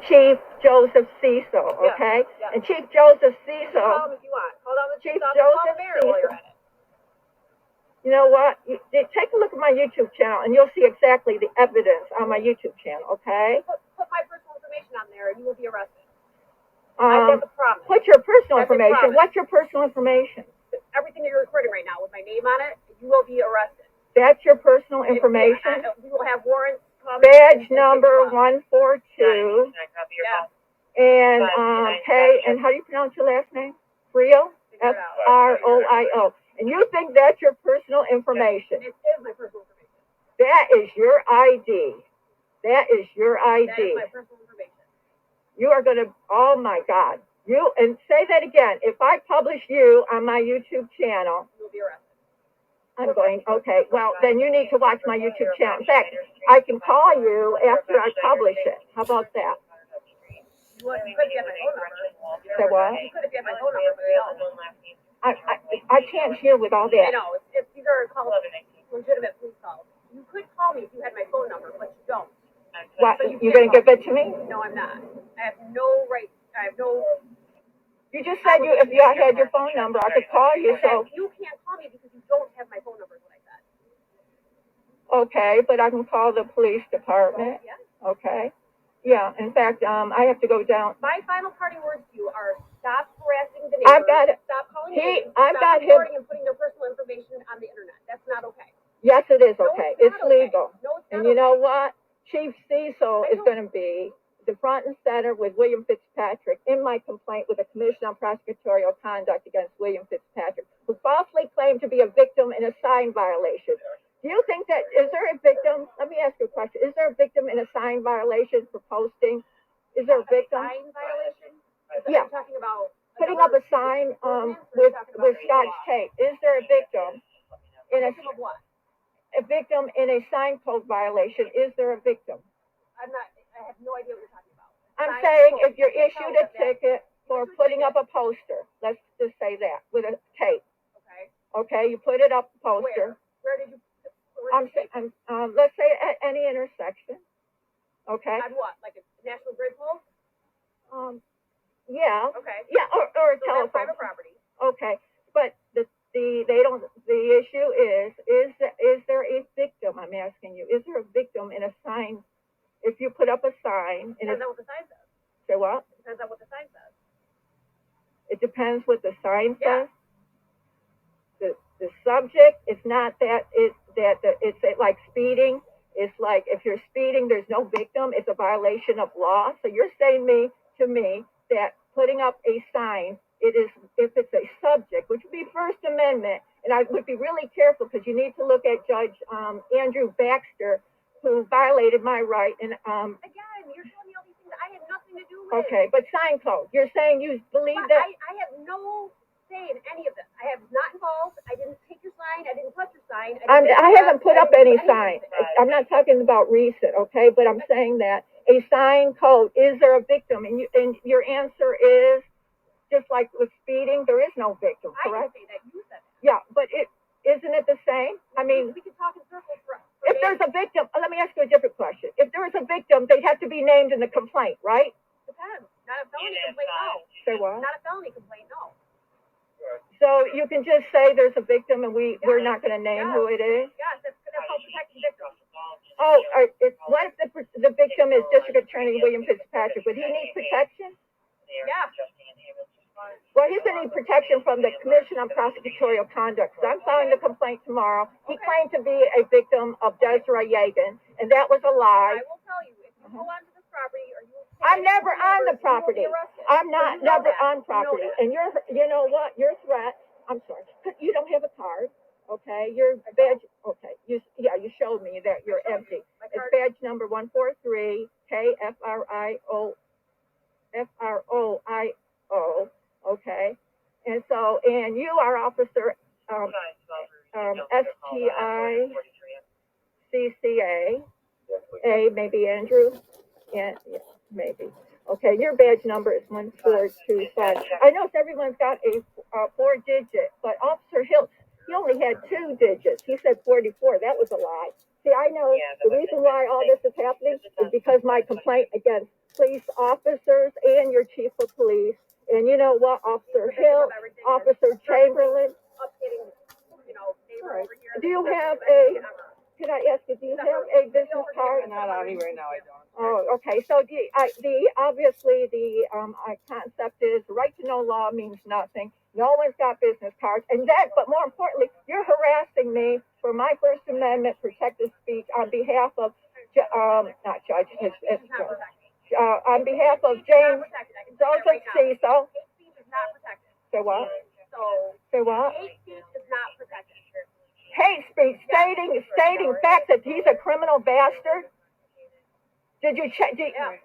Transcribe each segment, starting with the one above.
Chief Joseph Cecil, okay? Yeah. And Chief Joseph Cecil. Call him if you want. Call down the Chief office, Joseph call the mayor while you're at it. You know what? Take a look at my YouTube channel, and you'll see exactly the evidence on my YouTube channel, okay? Put my personal information on there, and you will be arrested. That's a promise. Put your personal That's information. What's your personal information? Everything that you're recording right now with my name on it, you will be arrested. That's your personal information? We will have warrants. Badge number 142. And, and how do you pronounce your last name? Frio? F-R-O-I-O. And you think that's your personal information? It is my personal information. That is your ID. That is your ID. That is my personal information. You are going to, oh my God. And say that again. If I publish you on my YouTube channel, you'll be arrested. I'm going, okay, well, then you need to watch my YouTube channel. In fact, I can call you after I publish it. How about that? You could get my phone number. Say what? You could get my phone number, but I can't hear with all that. I know. These are called legitimate police calls. You could call me if you had my phone number, but you don't. What? You're going to give it to me? No, I'm not. I have no right. I have no. You just said if you had your phone number, I could call you. So you can't call me because you don't have my phone number. Is what I said. Okay, but I can call the police department. Yeah. Okay. Yeah. In fact, I have to go down. My final parting words to you are: stop harassing the neighbors. I've got it. Stop calling names. I've got him. Recording and putting their personal information on the internet. That's not okay. Yes, it is okay. No, it's legal. Okay. No, it's not and you know what? Chief Cecil is going to be the front and center with William Fitzpatrick in my complaint with the Commission on Prosecutorial Conduct against William Fitzpatrick, who falsely claimed to be a victim in a sign violation. Do you think that, is there a victim? Let me ask you a question. Is there a victim in a sign violation for posting? Is there a victim? A sign violation? Yeah. Talking about putting up a sign with Scotch tape. Is there a victim in a victim in a sign code violation? Is there a victim? I have no idea what you're talking about. I'm saying if you're issued a ticket for putting up a poster, let's just say that, with a tape. Okay. Okay, you put it up, poster. Where did you? Let's say at any intersection. Okay. On what? Like a national grid pole? Yeah. Okay. Yeah, or a telephone. Private property. Okay, but the issue is there a victim? I'm asking you. Is there a victim in a sign? If you put up a sign, depends on what the sign says. Say what? Depends on what the sign says. It depends what the sign says. The subject is not that it's like speeding. It's like if you're speeding, there's no victim. It's a violation of law. So you're saying to me that putting up a sign, it is if it's a subject, which would be First Amendment, and I would be really careful because you need to look at Judge Andrew Baxter, who violated my right. And again, you're telling me all these things that I had nothing to do with. Okay, but sign code. You're saying you believe that? I have no say in any of this. I have not involved. I didn't take your sign. I didn't touch your sign. I haven't put up any sign. I'm not talking about recent, okay? But I'm saying that a sign code. Is there a victim? And your answer is just like with speeding. There is no victim. Correct? I didn't say that. You said that. Yeah, but isn't it the same? I mean, we can talk in circles for if there's a victim, let me ask you a different question. If there is a victim, they'd have to be named in the complaint, right? Depends. Not a felony complaint, no. Say what? Not a felony complaint, no. So you can just say there's a victim and we're not going to name who it is? Yes, that's called protecting victims. Oh, what if the victim is District Attorney William Fitzpatrick? Would he need protection? Yeah. Well, he's going to need protection from the Commission on Prosecutorial Conduct. So I'm filing the complaint tomorrow. He claimed to be a victim of Desiree Yagan, and that was a lie. I will tell you, if you go onto this property or you... I'm never on the property. I'm not never on property. And you know what? Your threat, I'm sorry, you don't have a card, okay? Your badge, okay. You showed me that you're empty. It's badge number 143 KFROIO, okay? And so, and you are Officer STICCA, maybe Andrew? Yeah, maybe. Okay, your badge number is 1425. I know everyone's got a 4-digit, but Officer Hill, he only had 2 digits. He said 44. That was a lie. See, I know the reason why all this is happening is because my complaint against police officers and your chief of police. And you know what, Officer Hill, Officer Chamberlain. Updating, you know, neighbor over here. Do you have a, can I ask you, do you have a business card? Not on me right now, I don't. Oh, okay, so obviously the concept is right to know law means nothing. No one's got business cards, and that, but more importantly, you're harassing me for my First Amendment protected speech on behalf of, not Judge, on behalf of James Joseph Cecil. Hate speech is not protected. Say what? So, Say what? hate speech is not protected. Hate speech, stating facts that he's a criminal bastard. Did you check? Yeah.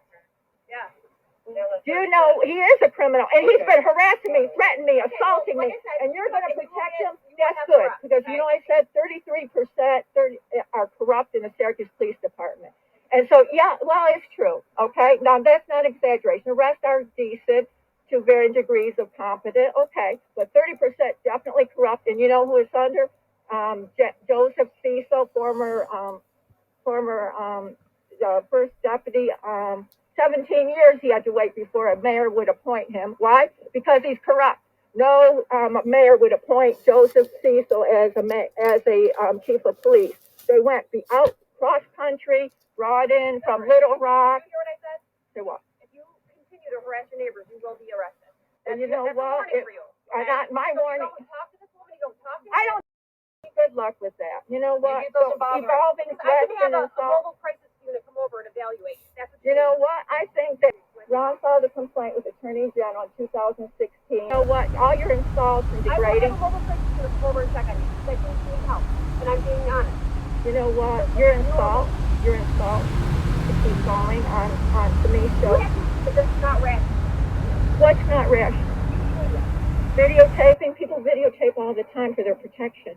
Do you know he is a criminal, and he's been harassing me, threatening me, assaulting me, and you're going to protect him? That's good, because you know I said 33% are corrupt in the Syracuse Police Department, and so yeah, well, it's true. Okay, now that's not exaggeration. The rest are decent to varying degrees of competent. Okay, but 30% definitely corrupt, and you know who it's under? Joseph Cecil, former first deputy. 17 years he had to wait before a mayor would appoint him. Why? Because he's corrupt. No mayor would appoint Joseph Cecil as a chief of police. They went out cross country, brought in from Little Rock. You hear what I said? Say what? If you continue to harass your neighbors, you will be arrested. And you know that's what? A warning for you. Not my So warning. You don't talk to this woman. You don't talk to I don't. Good luck with that. You know what? Maybe it doesn't bother her. Evolving I threats can and have a assault. mobile crisis unit come over and evaluate. That's what You know what? I think that Ron filed a complaint with Attorney General in 2016. You know what? All your insults and degrading. I will have a mobile crisis unit come over and check on you. Like, you need help. And I'm being honest. You know what? Your insult to keep going on to me show. But this is not rational. What's not rational? Videotaping, people videotape all the time for their protection.